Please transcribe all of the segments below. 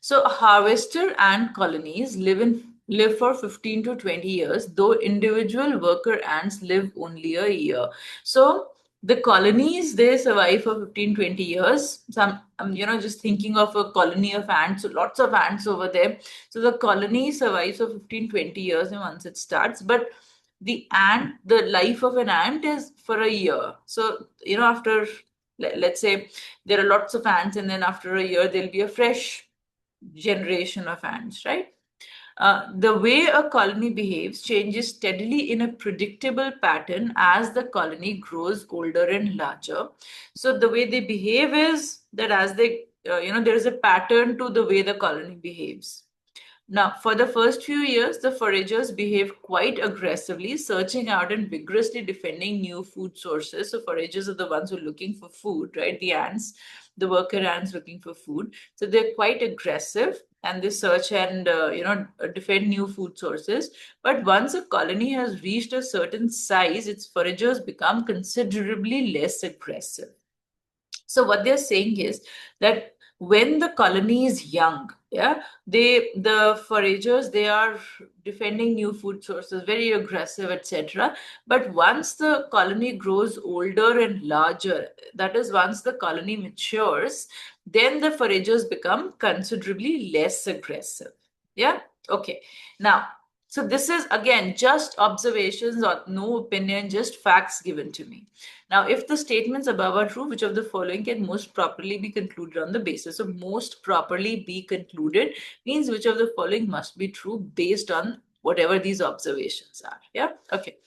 So harvester ant colonies live for 15 to 20 years, though individual worker ants live only a year. So the colonies, they survive for 15-20 years. Some just thinking of a colony of ants, so lots of ants over there. So the colony survives for 15-20 years and once it starts, but the life of an ant is for a year. So after, let's say there are lots of ants, and then after a year there'll be a fresh generation of ants, right? The way a colony behaves changes steadily in a predictable pattern as the colony grows older and larger. So the way they behave is that as they, there is a pattern to the way the colony behaves. Now, for the first few years, the foragers behave quite aggressively, searching out and vigorously defending new food sources. So, foragers are the ones who are looking for food, right? The ants, the worker ants looking for food. So, they're quite aggressive and they search and, defend new food sources. But once a colony has reached a certain size, its foragers become considerably less aggressive. So what they're saying is that when the colony is young, yeah, the foragers, they are defending new food sources, very aggressive, etc. But once the colony grows older and larger, that is, once the colony matures, then the foragers become considerably less aggressive. Yeah. Okay. Now, so this is again just observations or no opinion, just facts given to me. Now, if the statements above are true, which of the following can most properly be concluded on the basis of most properly be concluded means which of the following must be true based on whatever these observations are. Yeah. Okay.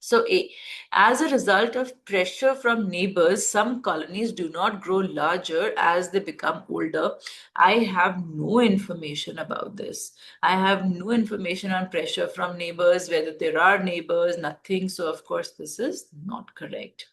So, A, as a result of pressure from neighbors, some colonies do not grow larger as they become older. I have no information about this. I have no information on pressure from neighbors, whether there are neighbors, nothing. So, of course, this is not correct.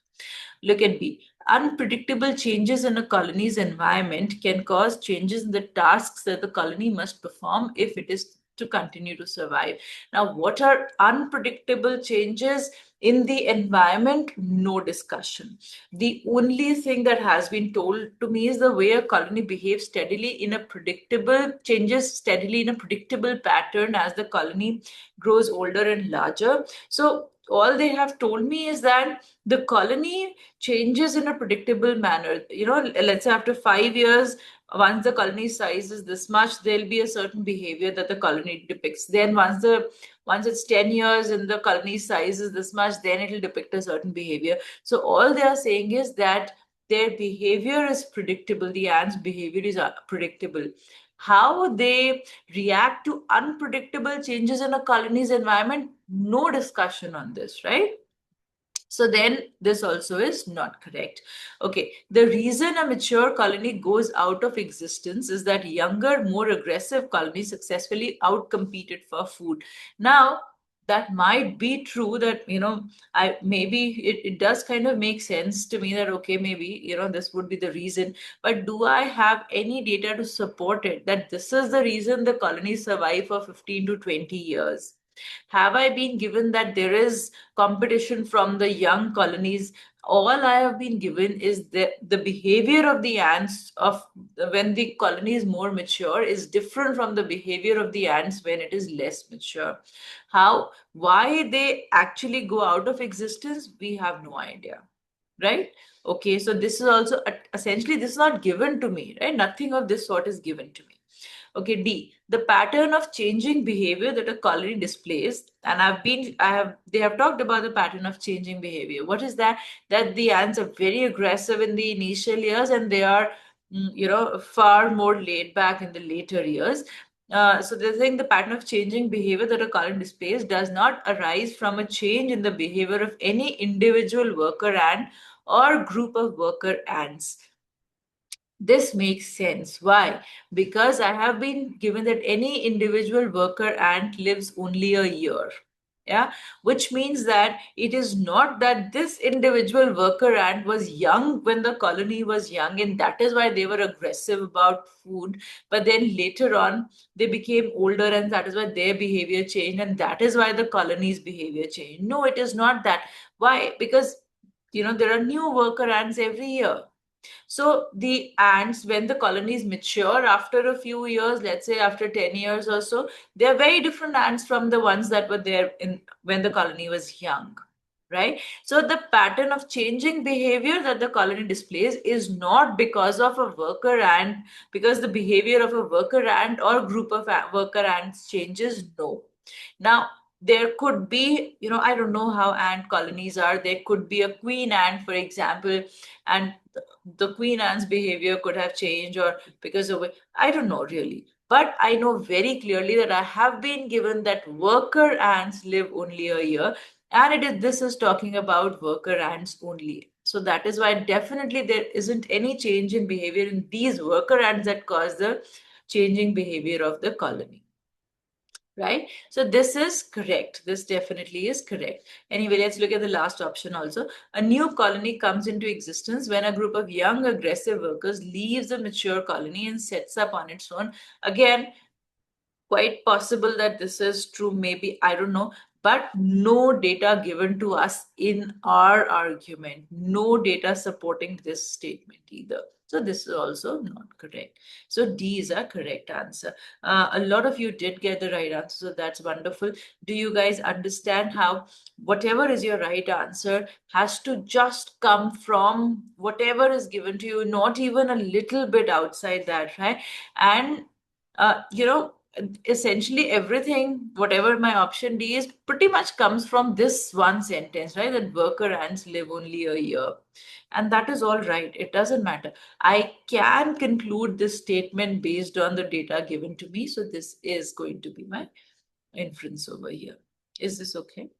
Look at B. Unpredictable changes in a colony's environment can cause changes in the tasks that the colony must perform if it is to continue to survive. Now, what are unpredictable changes in the environment? No discussion. The only thing that has been told to me is the way a colony behaves steadily in a predictable, changes steadily in a predictable pattern as the colony grows older and larger. So, all they have told me is that the colony changes in a predictable manner. Let's say after 5 years, once the colony size is this much, there'll be a certain behavior that the colony depicts. Then once it's 10 years and the colony size is this much, then it'll depict a certain behavior. So all they are saying is that their behavior is predictable. The ants' behavior is predictable. How they react to unpredictable changes in a colony's environment, no discussion on this, right? So then this also is not correct. Okay, the reason a mature colony goes out of existence is that younger, more aggressive colonies successfully outcompeted for food. Now, that might be true that, I maybe it does kind of make sense to me that, okay, maybe, this would be the reason. But do I have any data to support it that this is the reason the colonies survive for 15 to 20 years? Have I been given that there is competition from the young colonies? All I have been given is that the behavior of the ants of when the colony is more mature is different from the behavior of the ants when it is less mature. Why they actually go out of existence, we have no idea, right? Okay, so this is also essentially, this is not given to me, right? Nothing of this sort is given to me. Okay, D, the pattern of changing behavior that a colony displays, and they have talked about the pattern of changing behavior. What is that? That the ants are very aggressive in the initial years and they are, far more laid back in the later years. So they're saying the pattern of changing behavior that a colony displays does not arise from a change in the behavior of any individual worker ant or group of worker ants. This makes sense. Why? Because I have been given that any individual worker ant lives only a year. Yeah, which means that it is not that this individual worker ant was young when the colony was young, and that is why they were aggressive about food. But then later on, they became older, and that is why their behavior changed, and that is why the colony's behavior changed. No, it is not that. Why? Because there are new worker ants every year. So the ants, when the colonies mature after a few years, let's say after 10 years or so, they are very different ants from the ones that were there in when the colony was young, right? So the pattern of changing behavior that the colony displays is not because of a worker ant, because the behavior of a worker ant or group of worker ants changes. No. Now, there could be, I don't know how ant colonies are. There could be a queen ant, for example, and the queen ant's behavior could have changed, or because of it, I don't know really. But I know very clearly that I have been given that worker ants live only a year, and this is talking about worker ants only. So that is why definitely there isn't any change in behavior in these worker ants that cause the changing behavior of the colony, right? So this is correct. This definitely is correct. Anyway, let's look at the last option also. A new colony comes into existence when a group of young aggressive workers leaves a mature colony and sets up on its own. Again, quite possible that this is true, maybe, I don't know, but no data given to us in our argument, no data supporting this statement either. So this is also not correct. So D is a correct answer. A lot of you did get the right answer, so that's wonderful. Do you guys understand how whatever is your right answer has to just come from whatever is given to you, not even a little bit outside that, right? And essentially everything, whatever my option D is, pretty much comes from this one sentence, right? That worker ants live only a year. And that is all right. It doesn't matter. I can conclude this statement based on the data given to me. So this is going to be my inference over here. Is this okay?